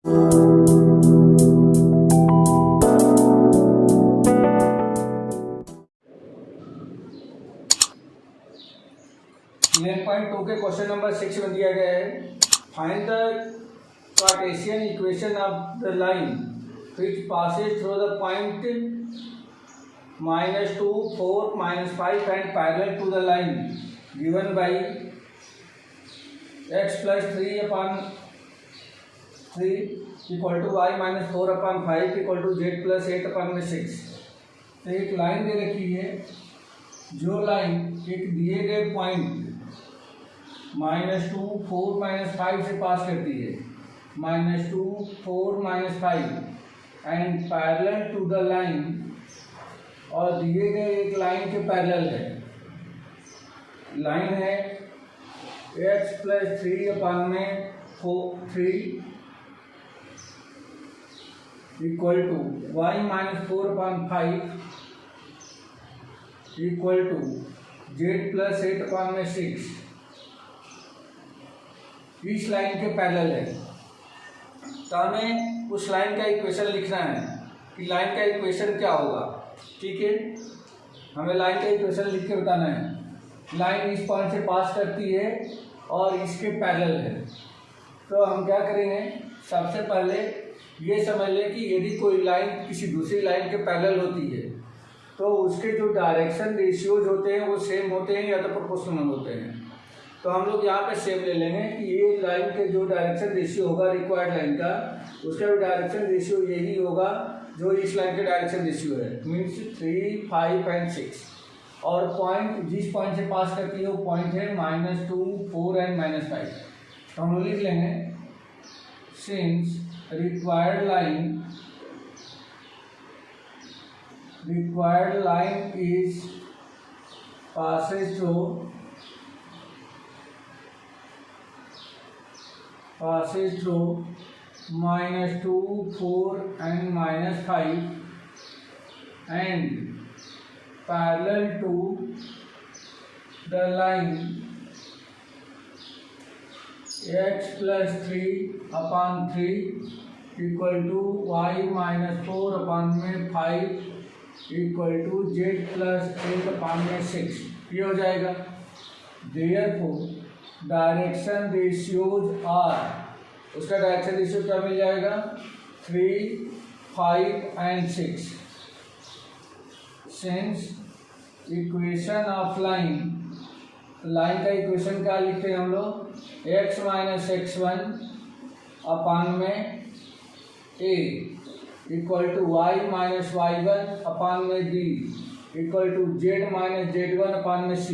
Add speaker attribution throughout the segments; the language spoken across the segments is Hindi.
Speaker 1: 11.2 के क्वेश्चन नंबर 6 में दिया गया है, find the Cartesian equation of the line which passes through the point -2, 4, -5 and parallel to the line given by x plus 3 upon 3 equal to y minus 4 upon 5 equal to z plus 8 upon 6। तो एक लाइन दे रखी है, जो लाइन एक दिए गए पॉइंट -2, 4, -5 से पास करती है, -2, 4, -5 and parallel to the line, और दिए गए एक लाइन के पैरेलल है। लाइन है x प्लस 3 अपन में 3 equal to y minus 4 upon 5 equal to z plus 8 upon में 6। इस लाइन के पैरेलल है, तो हमें उस लाइन का इक्वेशन लिखना है कि लाइन का इक्वेशन क्या होगा। ठीक है, हमें लाइन का इक्वेशन लिख के बताना है। लाइन इस पॉइंट से पास करती है और इसके पैरेलल है, तो हम क्या करेंगे, सबसे पहले ये समझ लें कि यदि कोई लाइन किसी दूसरी लाइन के पैरेलल होती है तो उसके जो डायरेक्शन रेशियोज होते हैं वो सेम होते हैं या तो प्रोपोर्शनल होते हैं। तो हम लोग यहाँ पे सेम ले लेंगे कि ये लाइन के जो डायरेक्शन रेशियो होगा रिक्वायर्ड लाइन का, उसका भी डायरेक्शन रेशियो यही होगा जो इस लाइन के डायरेक्शन रेशियो है, मीन्स 3, 5 एंड 6। और पॉइंट जिस पॉइंट से पास करती है वो पॉइंट है -2, 4 एंड -5। तो हम लोग लिख लेंगे, since required line is passes through -2, 4 and -5 and parallel to the line x plus 3 upon 3 equal to y minus 4 upon में 5 equal to z plus 8 upon में 6। ये हो जाएगा। Therefore डायरेक्शन रेशियोज आर, उसका डायरेक्शन रेशियो क्या मिल जाएगा, 3, 5 and 6। Since equation of line, line का इक्वेशन क्या लिखते हैं हम लोग, x माइनस x1 अपान में a equal to y minus y1 upon में b equal to z minus z1 upon में c।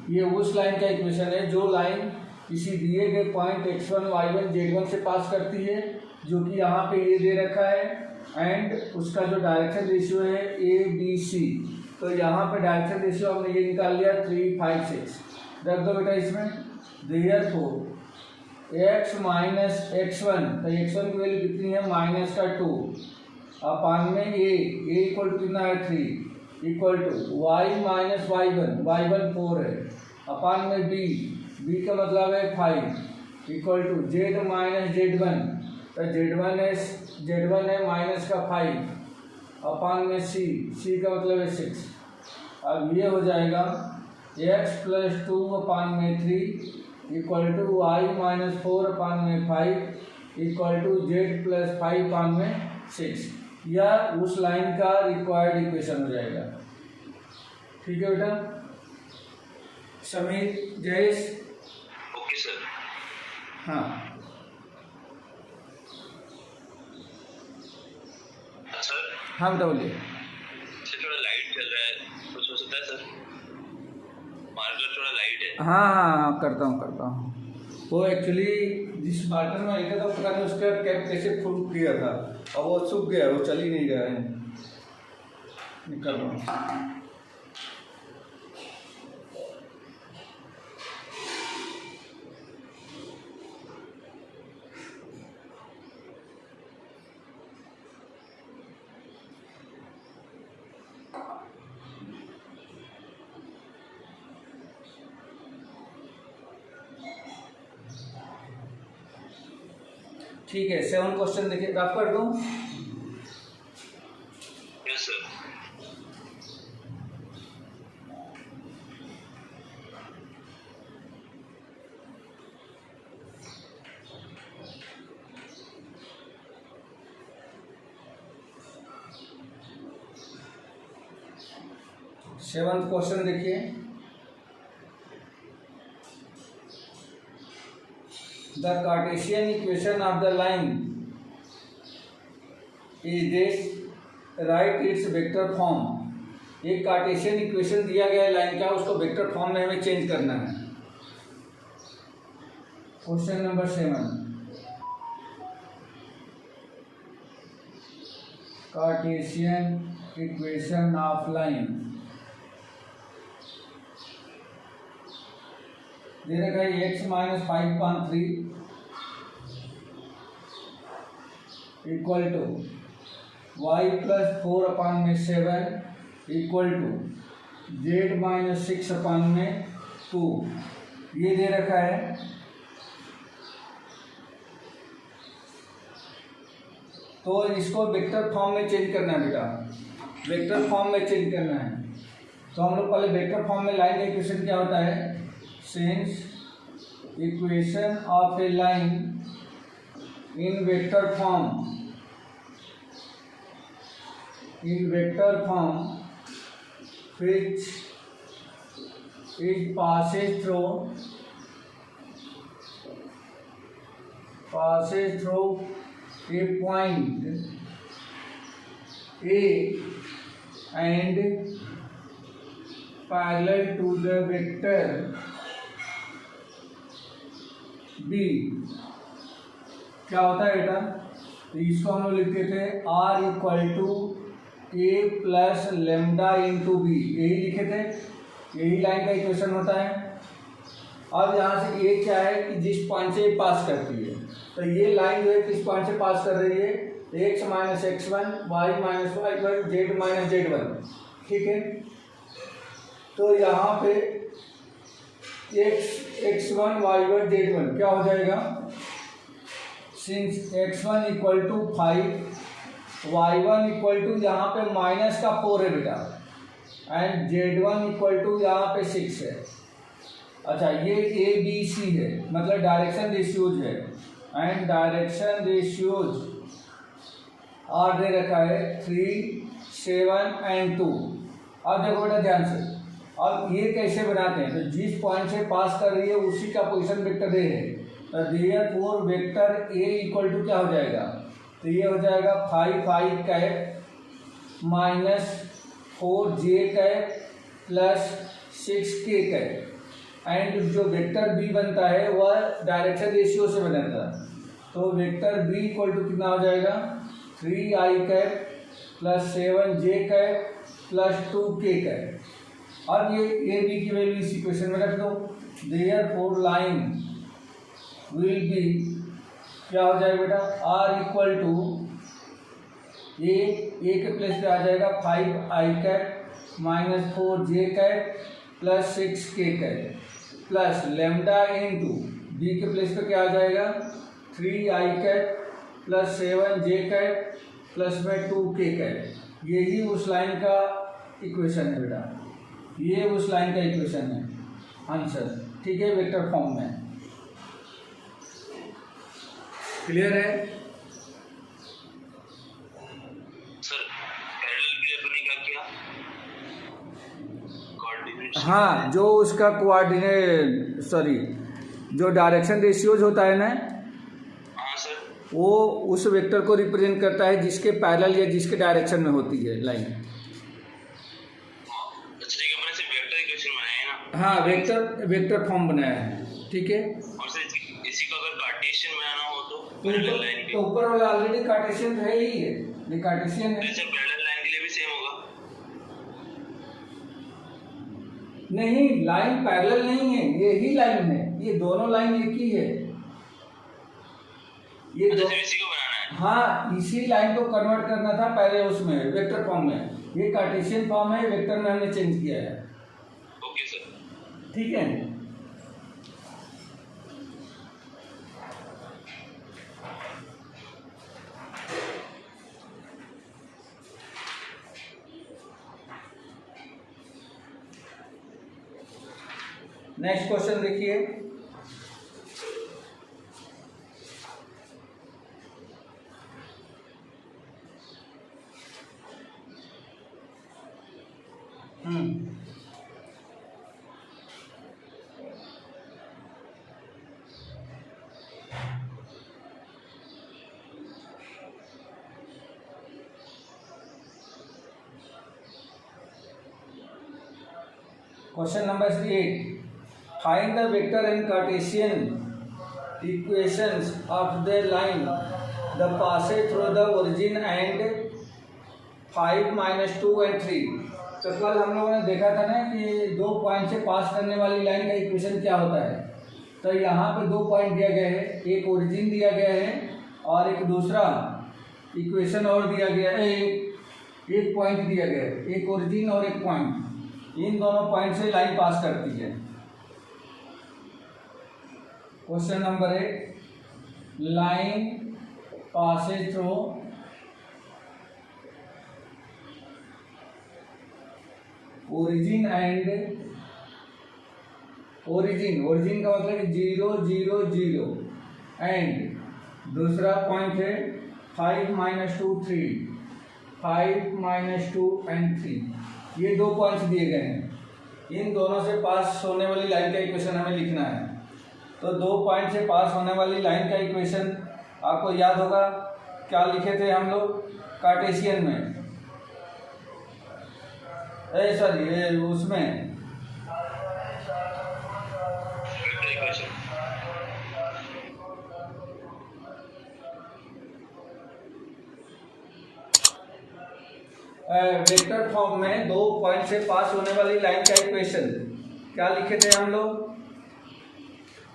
Speaker 1: ये उस लाइन का इक्वेशन है जो लाइन किसी दिए गए पॉइंट x1, y1, z1 से पास करती है, जो कि यहाँ पे ये दे रखा है, एंड उसका जो डायरेक्शन रेशियो है a b c। तो यहाँ पे डायरेक्शन रेशियो हमने ये निकाल लिया 3, 5, 6। रख दो बेटा इसमें। देयरफॉर x माइनस x1, तो x1 की वैल्यू कितनी है, -2 अपान में a इक्वल टू कितना है 3 equal to y minus y1 4 है अपान में b का मतलब है 5 equal to z minus z1, तो z1 है माइनस का 5 अपान में c का मतलब है 6। अब ये हो जाएगा x प्लस 2 अपान में 3 इक्वल टू y माइनस 4 अपान में 5 इक्वल टू z प्लस 5 अपान में 6। यह उस लाइन का रिक्वायर्ड इक्वेशन हो जाएगा। ठीक है बेटा, समीर, जयेश,
Speaker 2: ओके सर।
Speaker 1: हाँ
Speaker 2: सर।
Speaker 1: हाँ बेटा बोलिए।
Speaker 2: सर थोड़ा लाइट चल रहा है, कुछ हो सकता है सर, मार्कर थोड़ा लाइट है।
Speaker 1: हाँ करता हूँ। वो एक्चुअली जिस मार्कर में आई था पता नहीं उसका कैप कैसे फुल किया था, और वो सूख गया, वो चल ही नहीं गया है। निकल रहा हूँ। ठीक है, 7 क्वेश्चन देखिए, रफ कर दूं?
Speaker 2: Yes sir.
Speaker 1: सेवंथ क्वेश्चन देखिए, the Cartesian equation of the line is this, right it's vector form. एक कार्टेशियन इक्वेशन दिया गया है लाइन का, उसको वेक्टर फॉर्म में हमें चेंज करना है। Question number 7, Cartesian equation of line दे रखा है x minus 5/3 equal to y plus 4/7 equal to z minus 6/2। ये दे रखा है। तो इसको वेक्टर फॉर्म में चेंज करना है बेटा, वेक्टर फॉर्म में चेंज करना है। तो हम लोग पहले वेक्टर फॉर्म में लाइन का इक्वेशन क्या होता है, since equation of a line in vector form which is passes through a point A and parallel to the vector B, क्या होता है बेटा, तो इसको हम लोग लिखते थे R equal to A plus lambda into B, यही लिखे थे, यही लाइन का इक्वेशन होता है। अब यहाँ से ये क्या है कि जिस पॉइंट से पास करती है, तो ये लाइन जो है किस पॉइंट से पास कर रही है, x minus x1, y minus y1, z minus z1, ठीक है। तो यहाँ पे x1 y1 z1 क्या हो जाएगा, since x1 equal to 5, y1 equal to यहाँ पे माइनस का 4 है बेटा, एंड z1 इक्वल टू यहाँ पे 6 है। अच्छा, ये ए बी सी है, मतलब डायरेक्शन रेशियोज है, एंड डायरेक्शन रेशियोज आर दे रखा है 3, 7 एंड 2। अब देखो बेटा ध्यान से, अब ये कैसे बनाते हैं, तो जिस पॉइंट से पास कर रही है उसी का पोजीशन वेक्टर ए है, तो therefore vector A equal to क्या हो जाएगा, तो ये हो जाएगा 5 cap minus 4j cap plus 6k cap, and जो वेक्टर बी बनता है वह डायरेक्शन रेशियो से बनता है। तो वेक्टर बी इक्वल टू कितना हो जाएगा, 3i cap plus 7j cap plus 2k cap. अब ये ए बी की वैल्यू इस इक्वेशन में रख दो, देयरफॉर लाइन विल बी, क्या हो जाएगा बेटा, आर इक्वल टू ए के प्लेस पे आ जाएगा 5i cap minus 4j cap plus 6k cap plus lambda into B के प्लेस पे क्या आ जाएगा, 3i cap plus 7j cap plus में 2k कैप। यही उस लाइन का इक्वेशन है बेटा, ये उस लाइन का इक्वेशन है, आंसर, ठीक है, वेक्टर फॉर्म में। क्लियर है
Speaker 2: सर? पैरेलल के लिए अपने क्या किया, कोऑर्डिनेट,
Speaker 1: हाँ, जो उसका कोऑर्डिनेट, सॉरी, जो डायरेक्शन रेशियोज होता है ना,
Speaker 2: हाँ सर,
Speaker 1: वो उस वेक्टर को रिप्रेजेंट करता है जिसके पैरेलल या जिसके डायरेक्शन में होती है लाइन।
Speaker 2: अच्छा ठीक है, मैंने सिर्फ वेक्टर इक्वेशन बनाया है ना।
Speaker 1: हाँ, वेक्टर फॉर्म बनाया है, ठीक है।
Speaker 2: और सर इसी को अगर कार्टेशियन बनाना हो तो पैरेलल लाइन
Speaker 1: तो ऊपर वाला ऑलरेडी कार्टेशियन है ही है, ये कार्टेशियन है।
Speaker 2: सर पैरेलल लाइन के लिए भी सेम होगा?
Speaker 1: नहीं, लाइन पैरेलल नहीं है, ये ही लाइन है, ये दोनों लाइन एक ही है, ये
Speaker 2: अच्छा सिर्फ इसी को बनाना है?
Speaker 1: हाँ, इसी लाइन को कन्वर्ट करना था पहले उसमें वेक्टर फॉर्म में, ये कार्टेशियन फॉर्म है, वेक्टर में हमने चेंज किया है।
Speaker 2: ओके सर,
Speaker 1: ठीक है। नेक्स्ट क्वेश्चन देखिए। Question number 8. Find the vector and Cartesian equations of the line the passes through the origin and 5 minus 2 and 3. तो कल हम लोगों ने देखा था ना कि दो पॉइंट से पास करने वाली लाइन का इक्वेशन क्या होता है। तो यहाँ पे दो पॉइंट दिया गया है, एक ओरिजिन दिया गया है और एक दूसरा इक्वेशन और दिया गया है, एक पॉइंट दिया गया है, एक ओरिजिन और एक पॉइंट। इन दोनों पॉइंट से लाइन पास करती है। Question number 8, line Passage through origin and origin का मतलब 0 0 0 एंड दूसरा पॉइंट है 5 minus 2 3, 5 minus 2 and 3। ये दो पॉइंट्स दिए गए हैं। इन दोनों से पास होने वाली लाइन का इक्वेशन हमें लिखना है। तो दो पॉइंट से पास होने वाली लाइन का इक्वेशन आपको याद होगा, क्या लिखे थे हम लोग कार्टेशियन में, सॉरी उसमें वेक्टर फॉर्म में दो पॉइंट से पास होने वाली लाइन का इक्वेशन क्या लिखे थे हम लोग,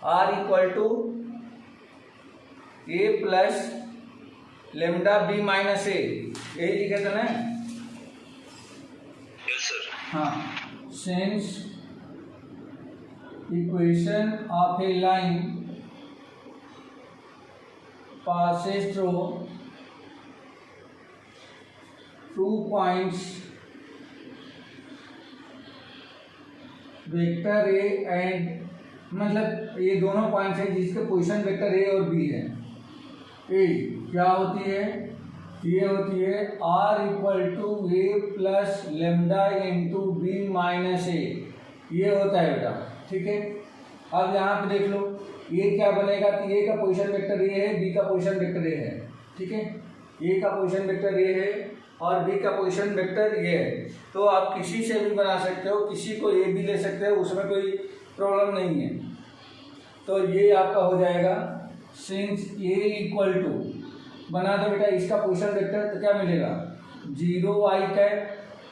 Speaker 1: r equal to a plus lambda b minus A, यही लिखे थे ना।
Speaker 2: Yes sir.
Speaker 1: हाँ, since equation of a line passes through 2 points vector A and, मतलब ये दोनों पॉइंट्स हैं जिसके पोजीशन वेक्टर ए और बी है। ए क्या होती है, ये होती है r equal to A plus lambda into B minus A, ये होता है बेटा, ठीक है। अब यहाँ पे देख लो ये क्या बनेगा, तो ए का पोजीशन वेक्टर ए है, बी का पोजीशन वेक्टर ए है, ठीक है। ए का पोजीशन वेक्टर ए है और बी का पोजीशन वेक्टर ये है। तो आप किसी से भी बना सकते हो, किसी को ए भी ले सकते हो, उसमें कोई प्रॉब्लम नहीं है। तो ये आपका हो जाएगा सिंस ए इक्वल टू, बना दो बेटा इसका पोजीशन वेक्टर, तो क्या मिलेगा 0 y cap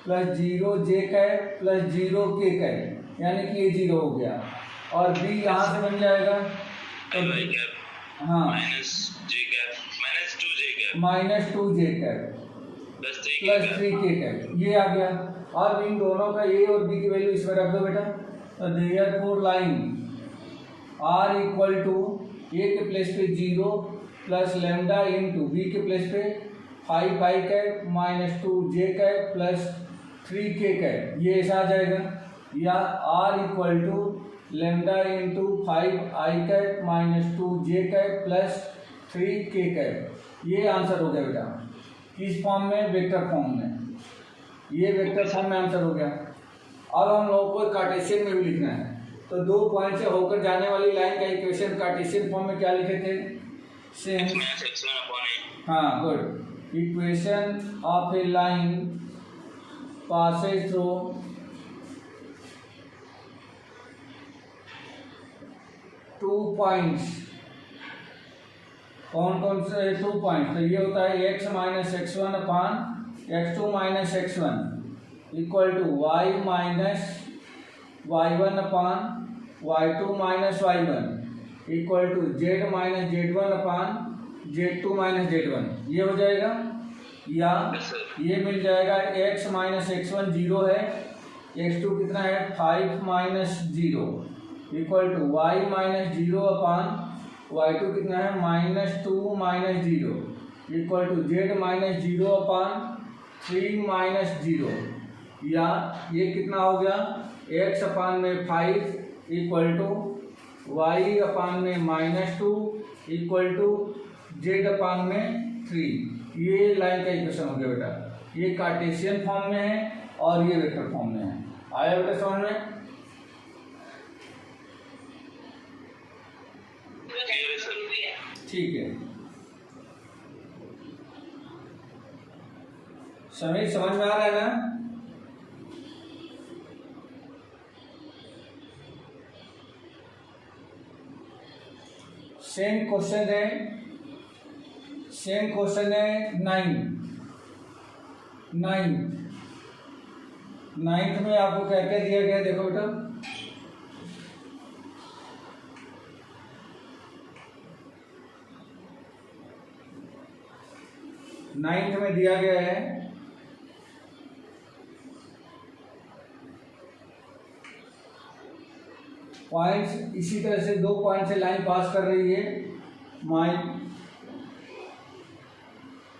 Speaker 1: plus 0 j cap plus 0 k cap, यानी कि ये 0 हो गया। और बी यहाँ से बन जाएगा तो हाँ minus 2 j cap plus 3 k cap, ये आ गया। अब इन दोनों का ए और बी की वैल्यू इसमें रख दो बेटा। तो therefore line r equal to A के प्लेस पे 0 प्लस लेमडा इंटू बी के प्लेस पे 5 i cap minus 2 j cap plus 3 k cap, ये ऐसा आ जाएगा। या r equal to lambda into 5 i cap minus 2 j cap plus 3 k cap, ये आंसर हो गया बेटा। किस फॉर्म में, वेक्टर फॉर्म में। ये वेक्टर फॉर्म में आंसर हो गया। अब हम लोगों को कार्टेशियन में भी लिखना है। तो दो पॉइंट से होकर जाने वाली लाइन का इक्वेशन कार्टेशियन फॉर्म में क्या लिखे थे, सिंस, हाँ good, equation of a line Passage through two points, कौन कौन से 2 पॉइंट, तो ये होता है x minus x1 upon x2 minus x1 equal to y minus y1 upon y2 minus y1 equal to z minus z1 upon z2 minus z1, ये हो जाएगा। या ये मिल जाएगा x माइनस x1 0 है, x2 कितना है 5 minus 0 equal to y minus 0 upon y2 कितना है minus 2 minus 0 equal to z minus 0 upon 3 minus 0। या ये कितना हो गया x अपान में 5 इक्वल टू वाई अपान में -2 इक्वल टू जेड अपान में 3। ये लाइन का इक्वेशन हो गया बेटा। ये कार्टेशियन फॉर्म में है और ये वेक्टर फॉर्म में है। आया बेटा समझ में? ठीक है, समीर समझ में आ रहा है ना? सेम क्वेश्चन है 9th में आपको क्या क्या दिया गया देखो बेटा। नाइन्थ में दिया गया है पॉइंट्स, इसी तरह से 2 पॉइंट से लाइन पास कर रही है।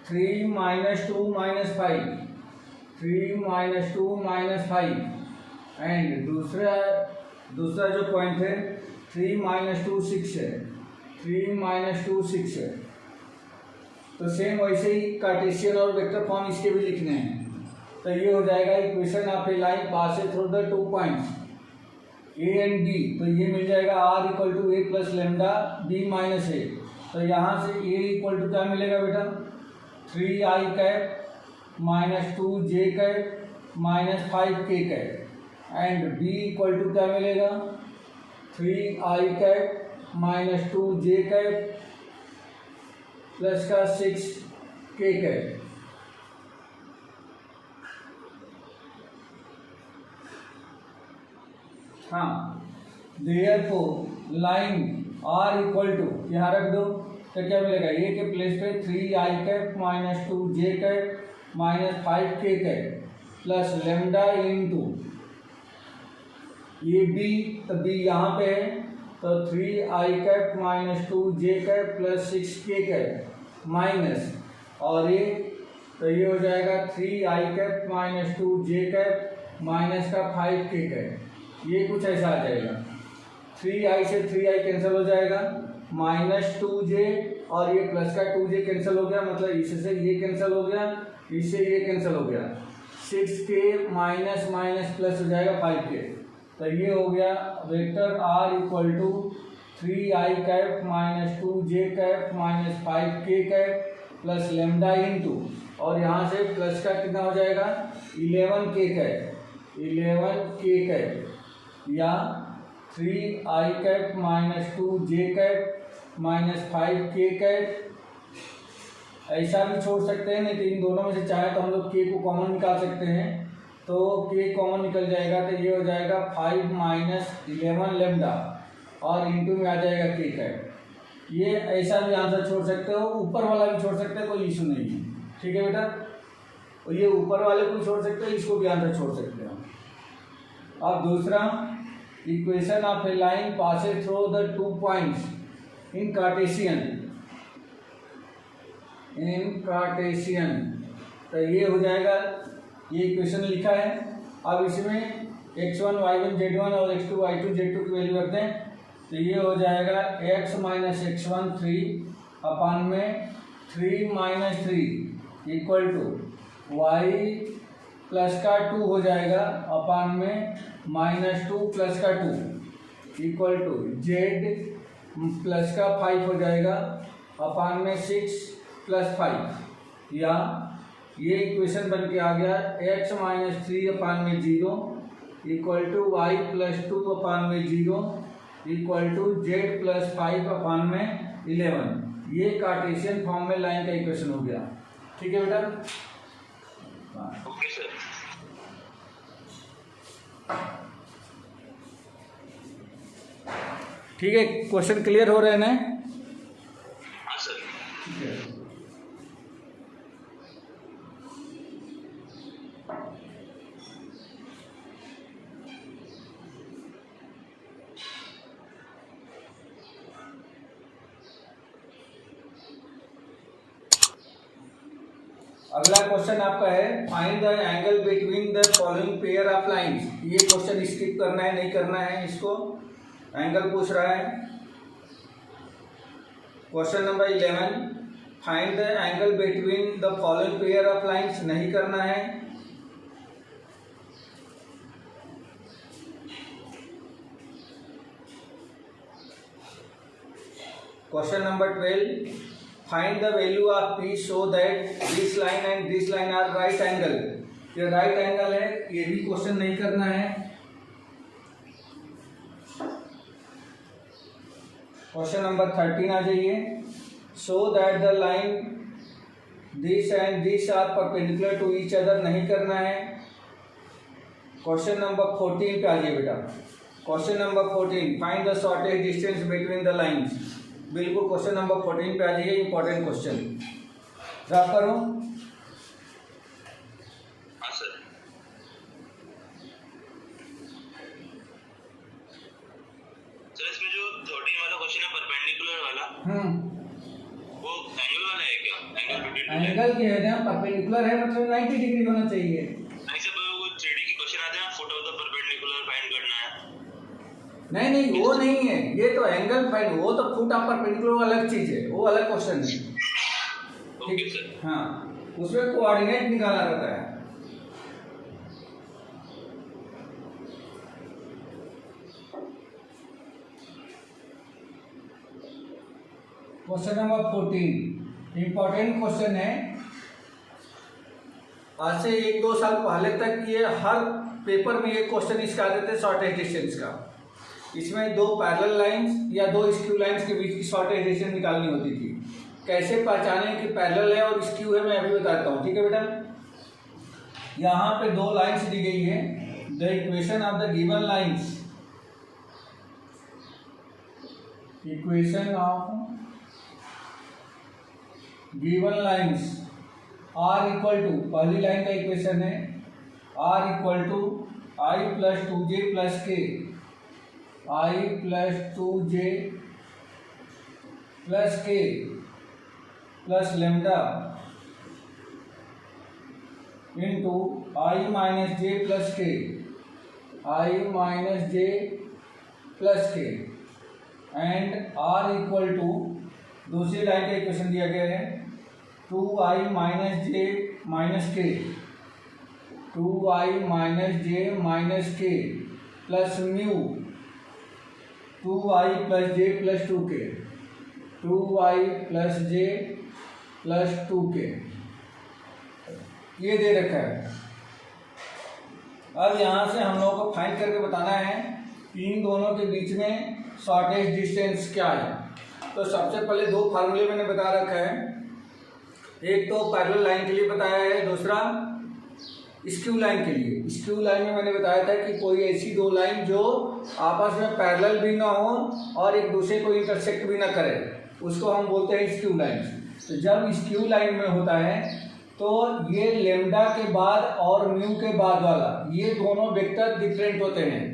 Speaker 1: 3 - 2 - 5, 3 - 2 - 5 एंड दूसरा जो पॉइंट है 3 - 2 6 है, 3 - 2 6 है। तो सेम वैसे ही कार्टेशियन और वेक्टर फॉर्म इसके भी लिखने हैं। तो ये हो जाएगा equation of a line passes through the 2 points A and B. तो ये मिल जाएगा r equal to A plus lambda B minus A. तो यहाँ से a इक्वल टू क्या मिलेगा बेटा 3i cap minus 2j cap minus 5k cap and b equal to क्या मिलेगा 3i cap minus 2j cap plus का 6k कैप। हाँ, therefore line r equal to यहाँ रख दो तो क्या मिलेगा a के प्लेस पे 3i cap minus 2j cap minus 5k cap plus lambda into ये b, तो b यहाँ पे है तो 3i cap minus 2j cap plus 6k cap minus और ये तो ये हो जाएगा 3i cap minus 2j cap minus का 5k कैप। ये कुछ ऐसा आ जाएगा 3i से 3i कैंसिल हो जाएगा माइनस 2j और ये प्लस का 2j कैंसिल हो गया, मतलब इससे ये कैंसिल हो गया, इससे ये कैंसिल हो गया, 6k माइनस माइनस प्लस हो जाएगा 5k। तो ये हो गया vector r equal to 3i cap minus 2j cap minus 5k cap plus lambda into और यहाँ से प्लस का कितना हो जाएगा 11k कैप या 3i cap minus 2j cap minus 5k cap. ऐसा भी छोड़ सकते हैं, नहीं तो इन दोनों में से चाहे तो हम लोग k को कॉमन निकाल सकते हैं। तो k कॉमन निकल जाएगा तो ये हो जाएगा 5 माइनस 11 लेमडा और इंटू में आ जाएगा k कैप। ये ऐसा भी आंसर छोड़ सकते हो, ऊपर वाला भी छोड़ सकते हो, कोई इशू नहीं है। ठीक है बेटा, और ये ऊपर वाले को छोड़ सकते हो, इसको भी आंसर छोड़ सकते हो। अब दूसरा equation of a line passes through the 2 points in Cartesian. तो ये हो जाएगा, ये इक्वेशन लिखा है। अब इसमें x1 y1 z1 और x2 y2 z2 की वैल्यू रखते हैं। तो ये हो जाएगा x माइनस x1 3 अपान में 3 minus 3 equal to y plus का 2 हो जाएगा अपान में माइनस 2 प्लस का 2 इक्वल टू z प्लस का 5 हो जाएगा अपान में 6 प्लस 5। या ये इक्वेशन बन के आ गया x माइनस 3 अपान में 0 इक्वल टू y प्लस 2 अपान में 0 इक्वल टू z प्लस 5 अपान में 11। ये कार्टेशियन फॉर्म में लाइन का इक्वेशन हो गया। ठीक है बेटा,
Speaker 2: ओके सर।
Speaker 1: ठीक है, क्वेश्चन क्लियर हो रहे हैं ना?
Speaker 2: हाँ सर।
Speaker 1: ठीक है, अगला क्वेश्चन आपका है find the angle between the following pair of lines. ये क्वेश्चन स्किप करना है, नहीं करना है इसको। एंगल पूछ रहा है। Question number 11, find the angle between the following pair of lines, नहीं करना है। Question number 12, find the value of P so that this line and this line are right angle, ये राइट एंगल है, ये भी क्वेश्चन नहीं करना है। क्वेश्चन नंबर 13 आ जाइए, so that the line this and this are perpendicular to each other, नहीं करना है। क्वेश्चन नंबर 14 पे आ जाइए बेटा। Question number 14, find the shortest distance between the lines, बिल्कुल क्वेश्चन नंबर 14 पे आ जाइए, इंपॉर्टेंट क्वेश्चन। ड्राफ्ट करो।
Speaker 2: हाँ सर। सर इसमें जो 13 वाला क्वेश्चन है परपेंडिकुलर वाला, वो एंगल वाला है क्या? एंगल बिटवीन
Speaker 1: एंगल क्या है ना, परपेंडिकुलर है मतलब 90 डिग्री होना चाहिए।
Speaker 2: नहीं सर, वो 3D की क्वेश्चन आते हैं, foot of the perpendicular find करना है।
Speaker 1: नहीं वो नहीं है, ये तो एंगल फाइंड, वो तो फुट ऑफ परपेंडिकुलर अलग चीज है, वो अलग क्वेश्चन है।
Speaker 2: Okay sir.
Speaker 1: हाँ, उसमें कोऑर्डिनेट निकालना रहता है। क्वेश्चन नंबर 14 इंपॉर्टेंट क्वेश्चन है। आज से 1-2 साल पहले तक ये हर पेपर में ये क्वेश्चन इसका आते थे, शॉर्टेस्ट डिस्टेंस का। इसमें 2 पैरेलल लाइंस या 2 स्क्यू लाइंस के बीच की शॉर्टेस्ट डिस्टेंस निकालनी होती थी। कैसे पहचाने कि पैरेलल है और स्क्यू है, मैं अभी बताता हूँ, ठीक है बेटा। यहाँ पे 2 लाइंस दी गई है। The equation of the given lines, equation of given lines are equal to, पहली लाइन का इक्वेशन है R equal to I plus 2j plus K, I plus 2j plus K plus lambda into I minus J plus K, I minus J plus K and R equal to, दूसरी लाइन का इक्वेशन दिया गया है 2i minus J minus K, 2i minus J minus K plus mu 2i plus जे प्लस 2k, 2i प्लस जे प्लस 2k, ये दे रखा है। अब यहाँ से हम लोगों को फाइंड करके बताना है इन दोनों के बीच में शॉर्टेस्ट डिस्टेंस क्या है। तो सबसे पहले 2 फार्मूले मैंने बता रखा है, एक तो पैरेलल लाइन के लिए बताया है, दूसरा स्क्यू लाइन के लिए। स्क्यू लाइन में मैंने बताया था कि कोई ऐसी 2 लाइन जो आपस में पैरेलल भी ना हो और एक दूसरे को इंटरसेक्ट भी ना करे, उसको हम बोलते हैं स्क्यू लाइन। तो जब स्क्यू लाइन में होता है तो ये लेमडा के बाद और म्यू के बाद वाला, ये दोनों वेक्टर डिफरेंट होते हैं।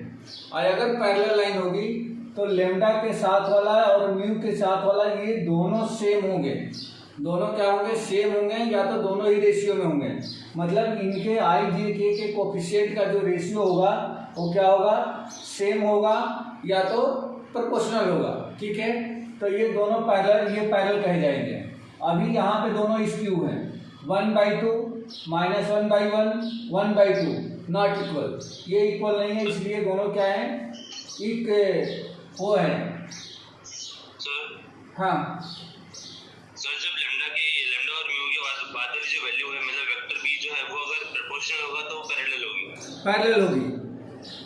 Speaker 1: और अगर पैरेलल लाइन होगी तो लेमडा के साथ वाला और म्यू के साथ वाला ये दोनों सेम होंगे। दोनों क्या होंगे? सेम होंगे, या तो दोनों ही रेशियो में होंगे। मतलब इनके आई जे के कोफिशिएंट का जो रेशियो होगा वो क्या होगा? सेम होगा या तो प्रोपोर्शनल होगा। ठीक है, तो ये दोनों पैरेलल, ये पैरेलल कहे जाएंगे। अभी यहाँ पे दोनों स्क्यू हैं, 1/2 माइनस 1/1, 1/2 नॉट इक्वल, ये इक्वल नहीं है, इसलिए दोनों क्या है? एक वो है। हाँ
Speaker 2: सर, जब लेमडा और म्यू के बाद वाली जो वैल्यू है, मतलब वेक्टर बी जो है वो अगर प्रोपोर्शनल होगा तो पैरेलल होगी।
Speaker 1: पैरेलल होगी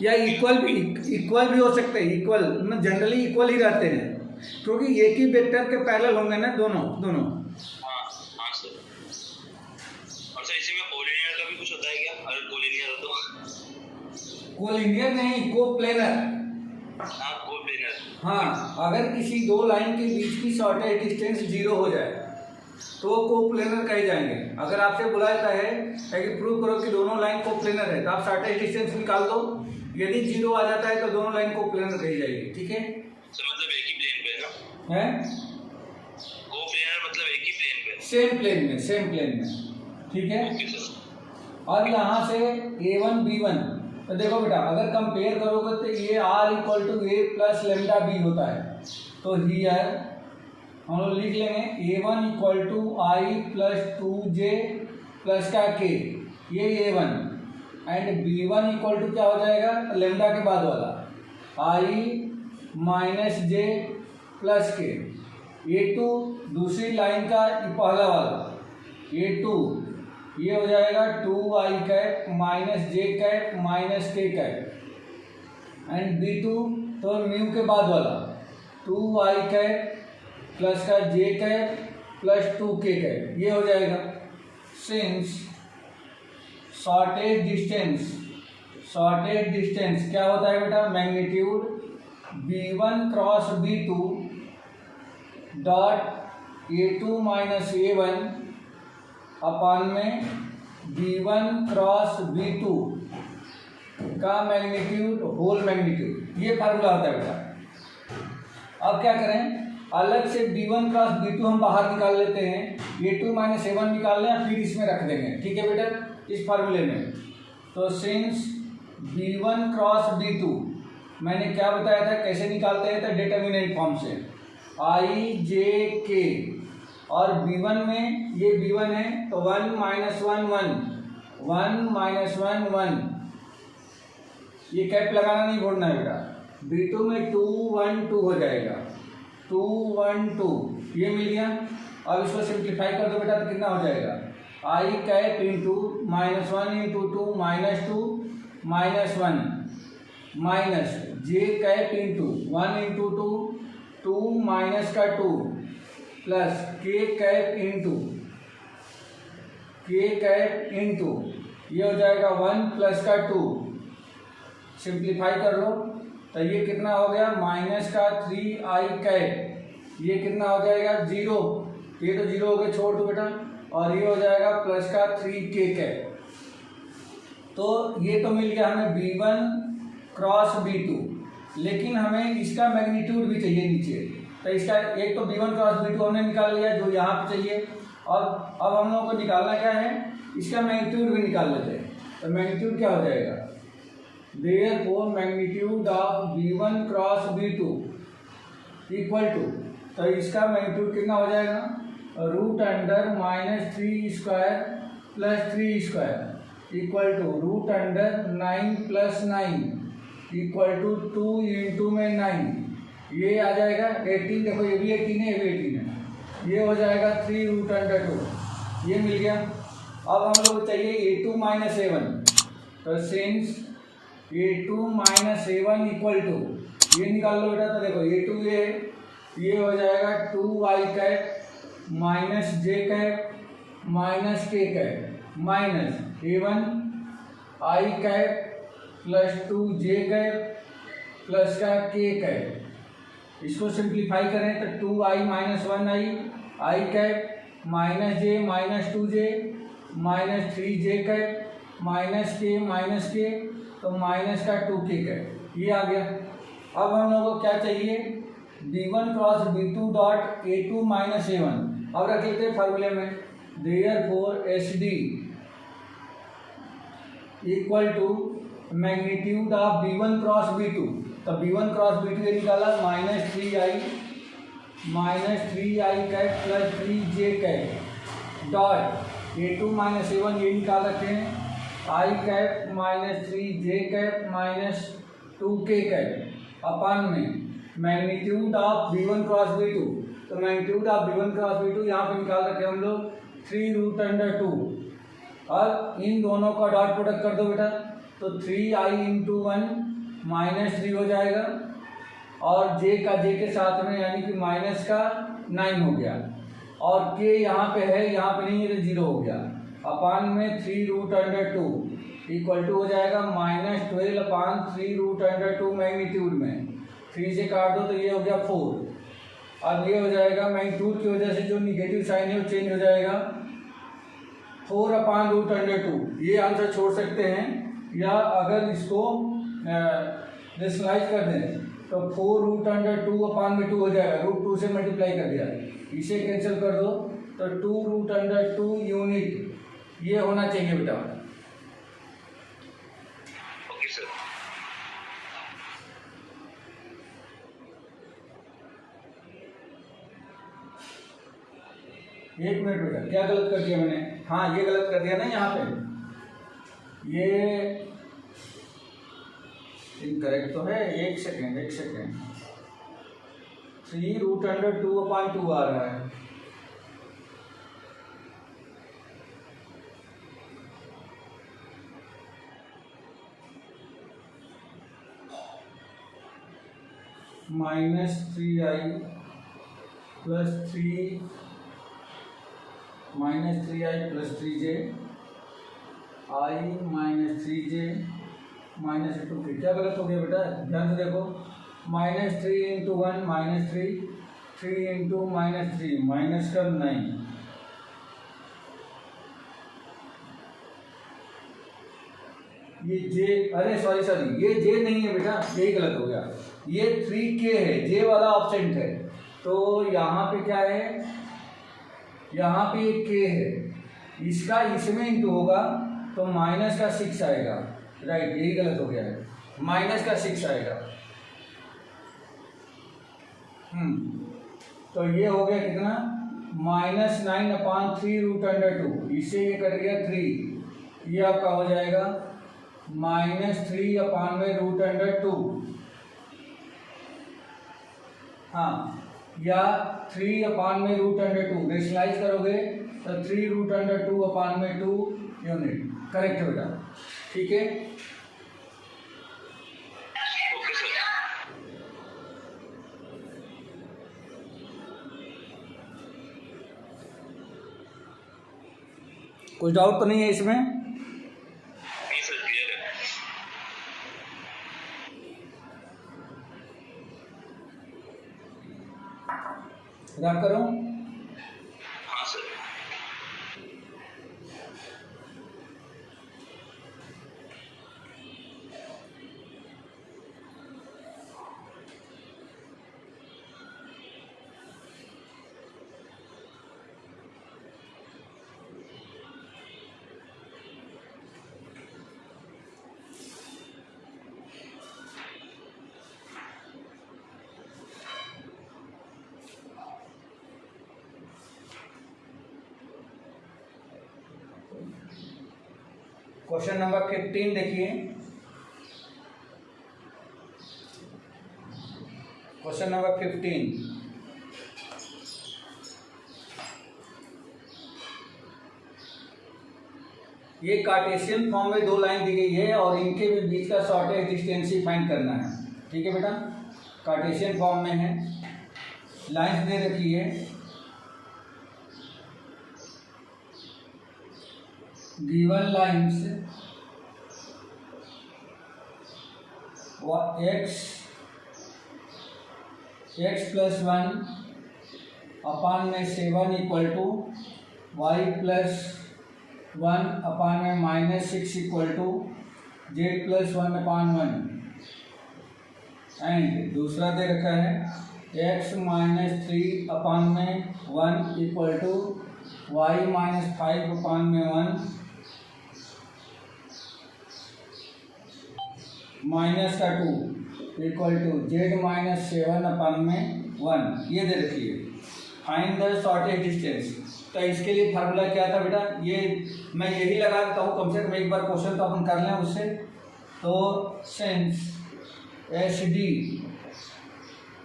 Speaker 1: या इक्वल भी हो सकते हैं। इक्वल मतलब जनरली इक्वल ही रहते हैं, क्योंकि एक ही वेक्टर के पैरेलल होंगे ना दोनों।
Speaker 2: हाँ सर। और सर इसी में कोलिनियर का भी कुछ होता है क्या? अगर कोलिनियर हो तो?
Speaker 1: कोलिनियर नहीं, कोप्लेनर।
Speaker 2: हाँ, कोप्लेनर।
Speaker 1: हाँ, अगर किसी 2 लाइन के बीच की शॉर्टेस्ट डिस्टेंस 0 हो जाए तो वो कोप्लेनर कहे जाएंगे। अगर आपसे बुला जाता है कि प्रूव करो कि दोनों लाइन कोप्लेनर है, तो आप शॉर्टेस्ट डिस्टेंस निकाल दो। यदि 0 आ जाता है तो दोनों लाइन कोप्लेनर कही जाएगी। ठीक है
Speaker 2: सर, मतलब एक ही प्लेन पे ना?
Speaker 1: है
Speaker 2: कोप्लेनर मतलब एक ही प्लेन पे,
Speaker 1: सेम प्लेन में। ठीक है,
Speaker 2: ओके सर।
Speaker 1: और यहाँ से A1 B1 तो देखो बेटा, अगर कंपेयर करोगे तो ये r equal to A plus lambda B होता है। तो हियर हम लोग लिख लेंगे a1 equal to I plus 2j plus का k, ये a1, and b1 equal to क्या हो जाएगा लेमडा के बाद वाला i minus j plus k। a2 दूसरी लाइन का पहला वाला a2 ये हो जाएगा 2i cap minus j cap minus k cap, and b2 तो म्यू के बाद वाला 2i कैप प्लस का j cap plus 2k cap, ये हो जाएगा। सिंस शॉर्टेज डिस्टेंस क्या होता है बेटा, magnitude b1 cross b2 dot a2 minus a1 अपान में b1 क्रॉस b2 का मैग्नीट्यूड होल मैग्नीट्यूड, ये फार्मूला होता है बेटा। अब क्या करें, अलग से b1 क्रॉस b2 हम बाहर निकाल लेते हैं, a2 माइनस a1 निकाल लें, फिर इसमें रख देंगे, ठीक है बेटा, इस फार्मूले में। तो सिंस b1 क्रॉस b2 मैंने क्या बताया था कैसे निकालते हैं, तो डिटर्मिनेंट फॉर्म से i j k, और b1 में ये b1 है तो 1 माइनस 1 1, 1 माइनस 1 1, ये कैप लगाना नहीं भूलना है बेटा। b2 में 2 1 2 हो जाएगा, 2 1 2, ये मिल गया। अब इसको सिंप्लीफाई कर दो बेटा, तो कितना हो जाएगा, i cap into minus 1 into 2 minus 2 minus 1 minus j cap into 1 into 2 2 minus का 2 प्लस k कैप इंटू ये हो जाएगा 1 प्लस का 2, सिंप्लीफाई कर लो तो ये कितना हो गया माइनस का 3i कैप, ये कितना हो जाएगा 0, ये तो 0 हो गया, छोड़ दो बेटा, और ये हो जाएगा प्लस का 3k कैप। तो ये तो मिल गया हमें b1 क्रॉस b2, लेकिन हमें इसका मैग्नीट्यूड भी चाहिए नीचे, तो इसका एक तो b1 क्रॉस b2 हमने निकाल लिया जो यहाँ पे चाहिए, और अब हम लोगों को निकालना क्या है, इसका मैग्नीट्यूड भी निकाल लेते हैं। तो मैग्नीट्यूड क्या हो जाएगा, therefore magnitude of b1 cross b2 equal to, तो इसका मैग्नीट्यूड कितना हो जाएगा, root under minus 3 square plus 3 square equal to root under 9 plus 9 equal to 2 into में 9, ये आ जाएगा 18, देखो ये भी 18 है, ये भी 18 है, ये हो जाएगा 3 रूट अंडर 2, ये मिल गया। अब हम लोग चाहिए a2 माइनस a1, तो since a2 minus a1 equal to, ये निकाल लो बेटा, तो देखो a2 ये हो जाएगा 2i cap minus j cap minus k cap minus a1 i cap plus 2j cap plus का k कैप, इसको सिंप्लीफाई करें तो 2i minus 1i i cap minus j minus 2j minus 3j cap minus k, तो माइनस का 2k कैप, ये आ गया। अब हम लोगों को क्या चाहिए, b1 cross b2 dot a2 minus a1, अब रख लेते हैं फार्मूले में, therefore SD equal to magnitude of b1 cross b2, तो b1 क्रॉस b2 ये निकाला minus 3i cap plus 3j cap dot a2 minus a1 ये निकाल रखे हैं, i cap minus 3j cap minus 2k cap upon में magnitude of b1 cross b2, तो magnitude of b1 cross b2 यहाँ पे निकाल रखे हम लोग 3 रूट अंडर 2, और इन दोनों का डॉट प्रोडक्ट कर दो बेटा, तो 3i इंटू 1 माइनस 3 हो जाएगा, और j का j के साथ में यानी कि माइनस का 9 हो गया, और k यहाँ पे है, यहाँ पे नहीं है तो 0 हो गया, अपान में 3 रूट अंडर 2 इक्वल टू हो जाएगा माइनस 12 अपान 3 रूट अंडर 2 मैग्नीट्यूड में 3 से काट दो तो ये हो गया 4, अब ये हो जाएगा मैग्नीट्यूड की वजह से जो निगेटिव साइन है वो चेंज हो जाएगा 4 अपान रूट अंडर 2, ये आंसर छोड़ सकते हैं, या अगर इसको रेशनलाइज कर दें तो 4 रूट अंडर 2 अपान में 2 हो जाएगा, रूट 2 से मल्टीप्लाई कर दिया, इसे कैंसिल कर दो तो 2 रूट अंडर 2 यूनिट ये होना चाहिए बेटा।
Speaker 2: ओके सर,
Speaker 1: एक मिनट बेटा, क्या गलत कर दिया मैंने? हाँ, ये गलत कर दिया ना यहाँ पे, ये इनकरेक्ट तो है। एक सेकेंड 3√2/2 आ रहा है। -3i + 3 -3i + 3j i -3j -2। क्या गलत हो गया बेटा? ध्यान से देखो, -3 × 1 -3, 3 × -3 -9। ये जे, अरे सॉरी ये जे नहीं है बेटा, यही गलत हो गया। ये 3k है, जे वाला ऑप्शन है। तो यहाँ पे क्या है, यहाँ पे एक k है, इसका इसमें इंटू होगा तो -6 आएगा। राइट, यही गलत हो गया है, -6 आएगा। तो ये हो गया कितना? -9/3√2। इससे ये कट गया 3, ये आपका हो जाएगा -3/√2। हाँ, या 3/√2 रेशनलाइज करोगे तो 3√2/2 यूनिट। करेक्ट बेटा, ठीक है।
Speaker 2: Okay sir.
Speaker 1: कुछ डाउट तो नहीं है इसमें?
Speaker 2: नहीं सर, क्लियर है।
Speaker 1: रब करो।
Speaker 2: हाँ सर।
Speaker 1: क्वेश्चन नंबर 15 देखिए। क्वेश्चन नंबर 15, ये कार्टेशियन फॉर्म में 2 लाइन दी गई है और इनके भी बीच का शॉर्टेज डिस्टेंस ही फाइंड करना है। ठीक है बेटा, कार्टेशियन फॉर्म में है, लाइंस दे रखी है, गिवन लाइन्स x + 1 अपान में 7 = y + 1 अपान में -6 = z + 1/1। एंड दूसरा दे रखा है x - 3 अपान में 1 = y - 5 अपान में 1 -2 = z - 7 अपान में 1। ये दे रखी है। Find the shortage distance. तो इसके लिए फार्मूला क्या था बेटा? ये मैं यही लगा देता हूँ, कम से कम एक बार क्वेश्चन तो अपन कर लें उससे। तो सिंस SD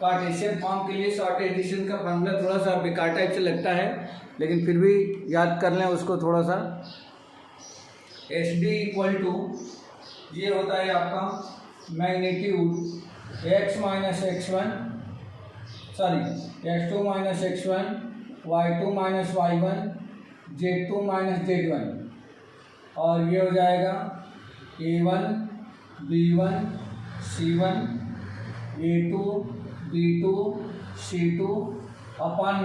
Speaker 1: कार्टेशियन फॉर्म के लिए शॉर्टेज डिस्टेंस का फार्मूला थोड़ा सा बेकार टाइप से लगता है, लेकिन फिर भी याद कर लें उसको थोड़ा सा। SD = ये होता है आपका magnitude x - x1 x2 - x1 y2 - y1 z2 - z1। और ये हो जाएगा A1 B1 C1 A2 B2 C2 अपान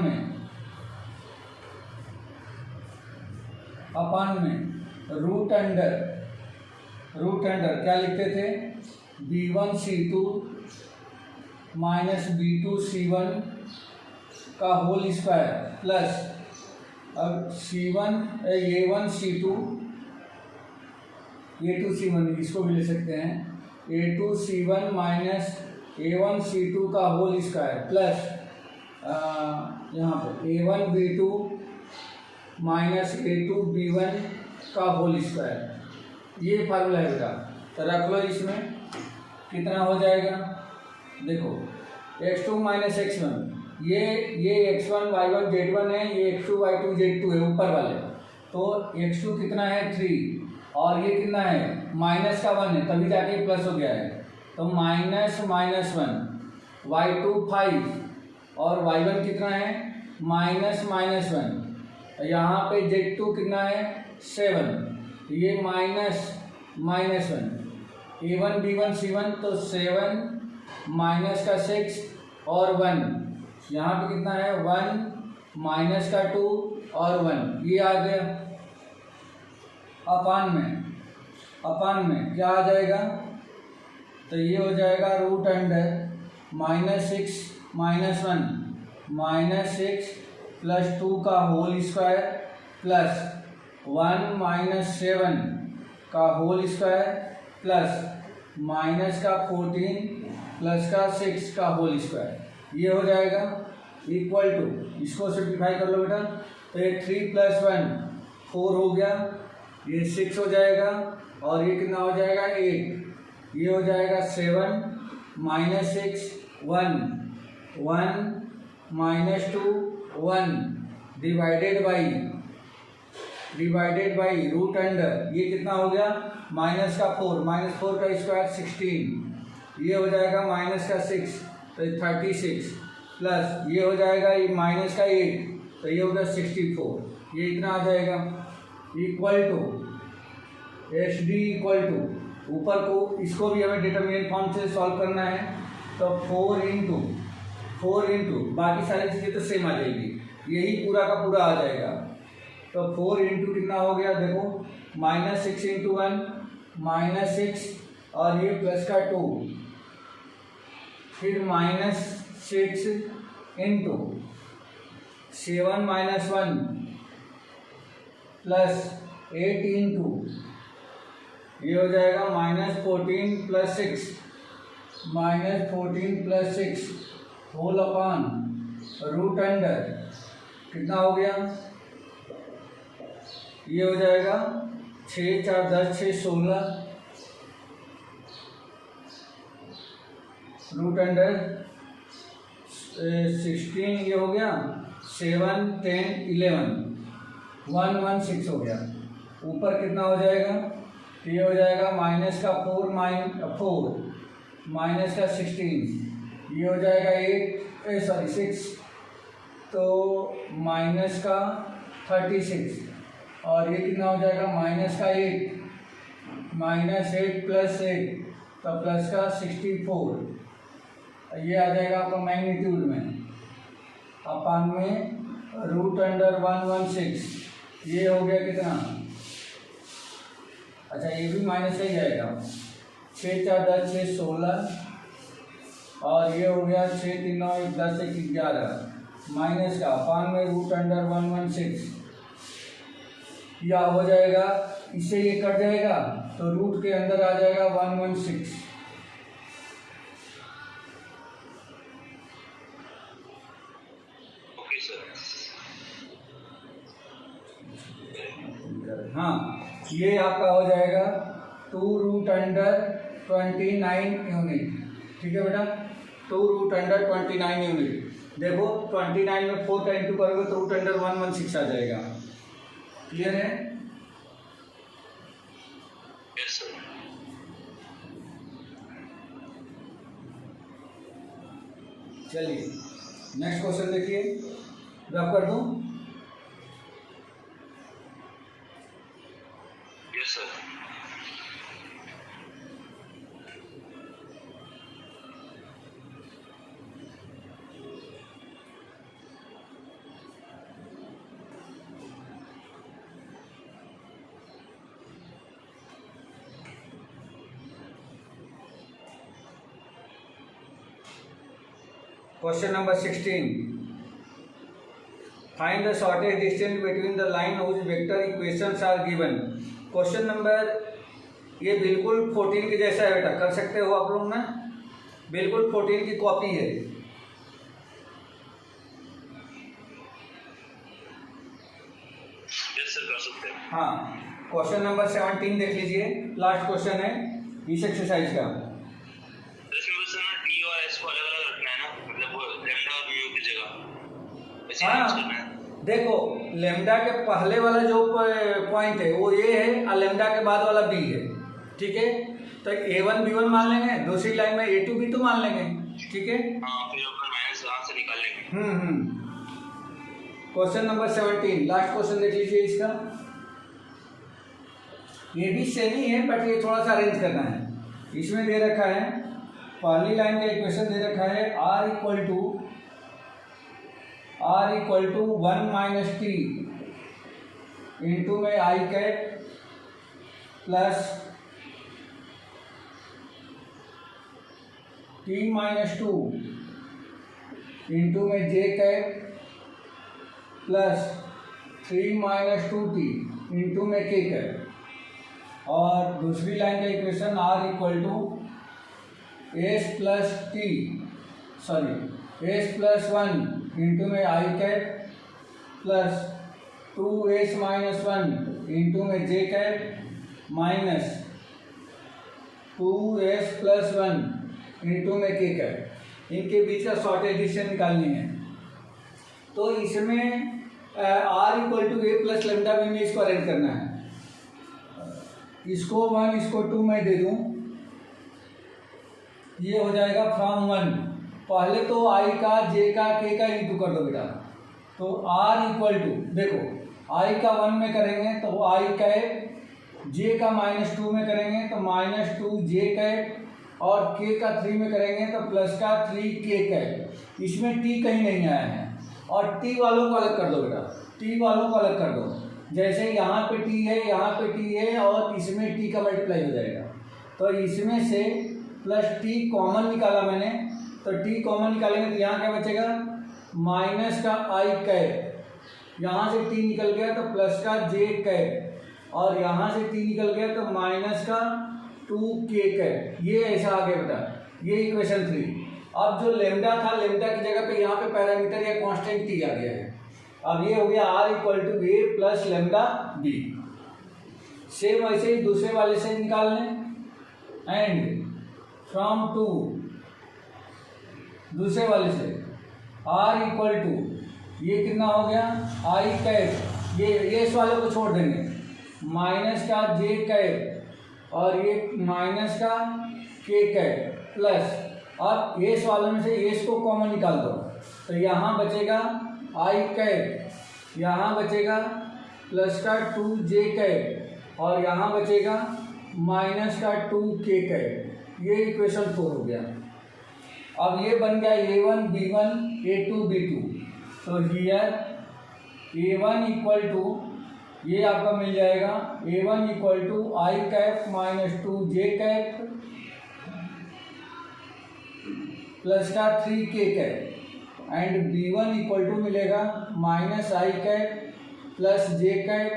Speaker 1: में रूट अंडर क्या लिखते थे? B1 C2 - B2 C1 का होल स्क्वायर प्लस, अब A1 C2 A2 C1 इसको भी ले सकते हैं, A2 C1 - A1 C2 का होल स्क्वायर प्लस यहाँ पे A1 B2 माइनस a2b1 का होल स्क्वायर। ये फार्मूला है बेटा, तो रख लो। इसमें कितना हो जाएगा, देखो x2 माइनस x1, ये x1 y1 z1 है, ये x2 y2 z2 है ऊपर वाले। तो x2 कितना है 3 और ये कितना है माइनस का 1 है, तभी जाके प्लस हो गया है। तो माइनस माइनस 1, y2 5 और y1 कितना है माइनस माइनस 1। यहाँ पे z2 कितना है 7, ये minus minus 1, a1 b1 c1, तो 7 माइनस का 6 और 1, यहाँ पे कितना है 1 माइनस का 2 और 1, ये आ गया। अपान में क्या आ जाएगा, तो ये हो जाएगा root under minus 6 minus 1 minus 6 plus 2 का होल स्क्वायर प्लस 1 माइनस 7 का होल स्क्वायर प्लस माइनस का 14 प्लस का 6 का होल स्क्वायर। ये हो जाएगा इक्वल टू, इसको सिंप्लीफाई कर लो बेटा, तो ये 3 प्लस 1 4 हो गया, ये 6 हो जाएगा और ये कितना हो जाएगा 8। ये हो जाएगा 7 minus 6 1 1 minus 2 1 divided by root under, ये कितना हो गया माइनस का 4, माइनस 4 का स्क्वायर 16, ये हो जाएगा माइनस का 6 तो 36 प्लस ये हो जाएगा ये माइनस का 8 तो ये हो गया 64। ये इतना आ जाएगा equal to H D equal to, ऊपर को इसको भी हमें डिटरमिनेंट फॉर्म से सॉल्व करना है, तो 4 इंटू बाकी सारी चीज़ें तो सेम आ जाएगी, यही पूरा का पूरा आ जाएगा। तो 4 इंटू कितना हो गया देखो, माइनस 6 इंटू 1 माइनस 6 और ये प्लस का 2, फिर minus 6 into 7 minus 1 plus 8 into ये हो जाएगा minus 14 plus 6 minus 14 plus 6 whole upon root under कितना हो गया, ये हो जाएगा 6 4 10 6 16 रूट अंडर 16, ये हो गया 7 10 11 1 1 6 हो गया। ऊपर कितना हो जाएगा, ये हो जाएगा माइनस का 4 माइनस का 16, ये हो जाएगा 6 तो माइनस का 36 और ये कितना हो जाएगा माइनस का 8 माइनस 8 प्लस 8 तो प्लस का 64, ये आ जाएगा आपका मैग्नीट्यूड में अपान में रूट अंडर 116, ये हो गया कितना, अच्छा ये भी माइनस ही जाएगा 6 4 10 6 16 और ये हो गया 6 3 9 1 10 1 11 माइनस का अपान में रूट अंडर 116, या हो जाएगा इससे ये कट जाएगा तो रूट के अंदर आ जाएगा 116।
Speaker 2: Okay sir.
Speaker 1: हाँ ये आपका हो जाएगा 2 रूट अंडर 29 यूनिट, ठीक है बेटा, 2 रूट अंडर 29 यूनिट। देखो 29 में 4 का इंटू करोगे तो रूट अंडर 116 आ जाएगा। क्लियर है?
Speaker 2: Yes sir.
Speaker 1: चलिए नेक्स्ट क्वेश्चन देखिए, रफ कर दूं?
Speaker 2: Yes sir.
Speaker 1: Question number 16. Find the shortest distance between the line whose vector equations are given. Question number ये बिल्कुल 14 के जैसा है बेटा, कर सकते हो आप लोग ना, बिल्कुल 14 की कॉपी है।
Speaker 2: सर।
Speaker 1: हाँ, क्वेश्चन नंबर 17 देख लीजिए, लास्ट क्वेश्चन है इस एक्सरसाइज का।
Speaker 2: इसमें बस ना टी और एस को अलग अलग रखना है ना, मतलब वो लैम्डा और म्यू की जगह वैसे यूज करना है।
Speaker 1: देखो, लेमडा के पहले वाला जो पॉइंट है वो ए है और लेमडा के बाद वाला बी है, ठीक है। तो A1 B1 मान लेंगे, दूसरी लाइन में A2 B2 मान लेंगे, ठीक है।
Speaker 2: हाँ, फिर अपन माइनस वहां से निकाल लेंगे।
Speaker 1: क्वेश्चन नंबर 17, लास्ट क्वेश्चन देख लीजिए इसका। ये भी सेम ही है बट ये थोड़ा सा अरेंज करना है। इसमें दे रखा है, पहली लाइन का इक्वेशन दे रखा है r equal to 1 minus T into में I cap plus T minus 2 into में J cap plus 3 minus 2t into में के कैप। और दूसरी लाइन का equation r equal to S plus 1 into में I cap plus 2s minus 1 into में J cap minus 2s plus 1 into में के कैप। इनके बीच का शॉर्ट एडिशन निकालनी है। तो इसमें r equal to A plus lambda B में इसको अरेंज करना है। इसको 1 इसको 2 मैं दे दूं, ये हो जाएगा फ्रॉम 1। पहले तो i का j का k का इंटू कर दो बेटा। तो r इक्वल टू, देखो i का 1 में करेंगे तो i कैप, j का -2 में करेंगे तो -2 j कैप और k का 3 में करेंगे तो प्लस का 3 k कैप। इसमें t कहीं नहीं आया है और t वालों को अलग कर दो बेटा, t वालों को अलग कर दो। जैसे यहाँ पे t है, यहाँ पे t है और इसमें t का मल्टीप्लाई हो जाएगा। तो इसमें से प्लस t कॉमन निकाला मैंने, तो t कॉमन निकालेंगे तो यहाँ क्या बचेगा, माइनस का i कैप, यहाँ से t निकल गया तो प्लस का j कैप और यहाँ से t निकल गया तो माइनस का 2k कैप। ये ऐसा आ गया बेटा, ये इक्वेशन 3। अब जो लेमडा था, लेमडा की जगह पे यहाँ पे पैरामीटर या कांस्टेंट t आ गया है। अब ये हो गया r equal to A plus lambda B. Same वैसे ही दूसरे वाले से निकाल लें एंड फ्रॉम 2 दूसरे वाले से r इक्वल टू ये कितना हो गया आई कैप, ये इस वाले को छोड़ देंगे, माइनस का जे कैप और ये माइनस का के कैप प्लस, अब एस वाले में से एस को कॉमन निकाल दो तो यहाँ बचेगा आई कैप, यहाँ बचेगा प्लस का 2j कैप और यहाँ बचेगा माइनस का 2k कैप। ये इक्वेशन 4 हो गया। अब ये बन गया a1 b1 a2 b2। तो हियर a1 इक्वल टू, ये आपका मिल जाएगा a1 equal to I cap minus 2j cap plus का 3k cap and b1 equal to मिलेगा minus I cap plus J cap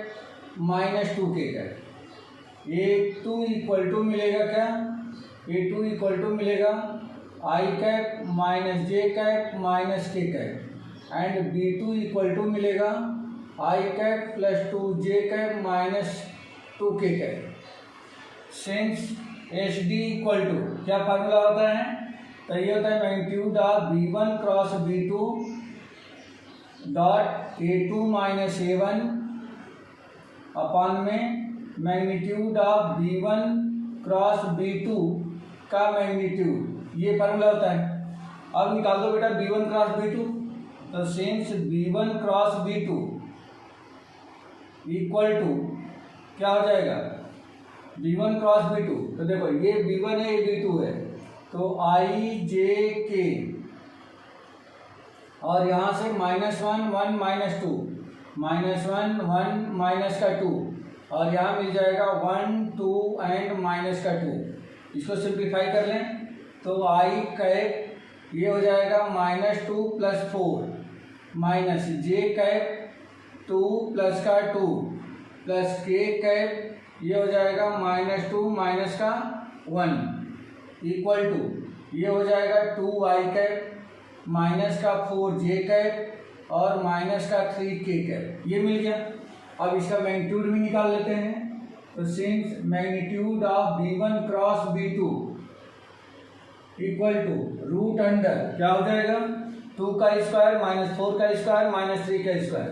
Speaker 1: minus 2k cap. a2 equal to मिलेगा क्या, a2 इक्वल टू मिलेगा I cap minus J cap minus K cap and b2 equal to मिलेगा I cap plus 2j cap minus 2k cap. Since H D equal to क्या फार्मूला होता है, तो ये होता है magnitude of b1 cross b2 dot a2 minus a1 upon में magnitude of b1 cross b2 का मैग्नीट्यूड, ये फार्मूला होता है। अब निकाल दो बेटा b1 क्रॉस b2, तो since b1 cross b2 equal to क्या हो जाएगा b1 क्रॉस b2, तो देखो ये b1 है ये b2 है तो आई जे के और यहाँ से -1 1 -2 -1 1 माइनस का 2 और यहाँ मिल जाएगा 1 2 एंड माइनस का 2। इसको सिंप्लीफाई कर लें तो आई कैप ये हो जाएगा -2 plus 4 minus J cap 2 plus का 2 प्लस के कैप ये हो जाएगा -2 माइनस का 1 इक्वल टू ये हो जाएगा 2 आई कैप माइनस का 4 जे कैप और माइनस का 3 के कैप। ये मिल गया। अब इसका मैग्नीट्यूड भी निकाल लेते हैं। तो since magnitude of b1 cross b2 equal to root under क्या हो जाएगा 2 का स्क्वायर माइनस 4 का स्क्वायर माइनस 3 का square,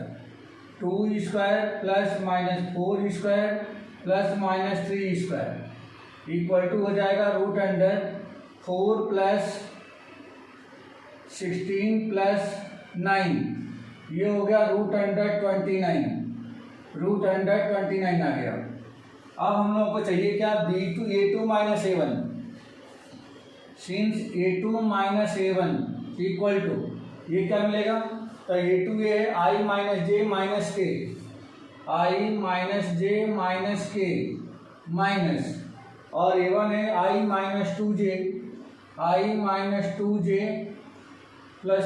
Speaker 1: 2 square plus minus 4 square plus minus 3 square equal to हो जाएगा रूट अंडर 4 प्लस 16 प्लस 9, ये हो गया रूट अंडर 29, रूट अंडर 29 आ गया। अब हम लोगों को चाहिए क्या a2 minus a1, since a2 minus a1 equal to ये क्या मिलेगा, तो a2 ये है i minus J minus K, i minus J minus K minus, और a1 है i minus 2j, i minus 2j plus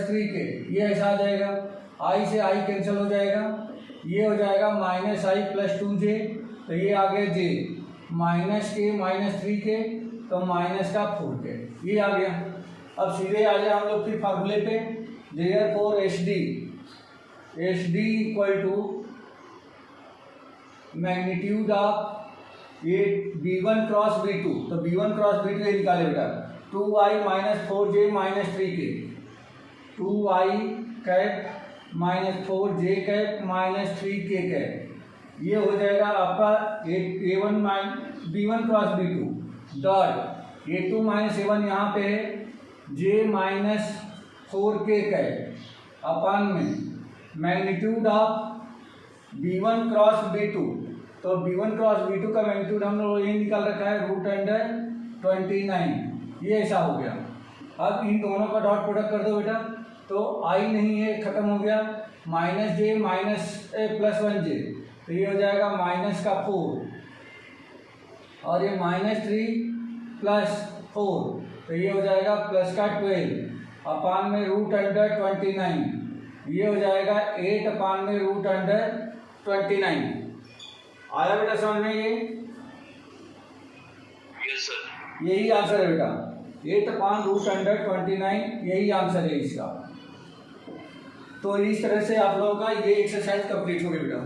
Speaker 1: 3k, ये ऐसा आ जाएगा, i से i कैंसिल हो जाएगा, ये हो जाएगा माइनस i प्लस 2j, तो ये आ गया j minus K minus 3k, तो माइनस का 4k, ये आ गया। अब सीधे आ जाए हम लोग फिर फार्मूले पे, therefore H D equal to magnitude of ये b1 क्रॉस b2, तो b1 क्रॉस b2 ये निकाले बेटा 2i minus 4j minus 3k, 2i cap minus 4j cap minus 3k cap, ये हो जाएगा आपका a1 b1 cross b2 dot a2 minus a1 यहाँ पे है j minus 4k cap upon में magnitude of b1 cross b2, तो b1 क्रॉस b2 का मैग्नीट्यूड हम लोग ये निकाल रखा है रूट अंडर 29, ये ऐसा हो गया। अब इन दोनों का डॉट प्रोडक्ट कर दो बेटा, तो i नहीं है खत्म हो गया, minus J minus plus 1j, तो ये हो जाएगा माइनस का 4 और ये माइनस 3 प्लस 4, तो ये हो जाएगा प्लस का 12 अपान में रूट अंडर 29, ये हो जाएगा 8 अपान में रूट अंडर 29। आया बेटा समझ में ये?
Speaker 2: Yes sir.
Speaker 1: यही आंसर है बेटा, 8 अपान रूट अंडर 29, यही आंसर है इसका। तो इस तरह से आप लोगों का ये एक्सरसाइज कंप्लीट हो गया बेटा।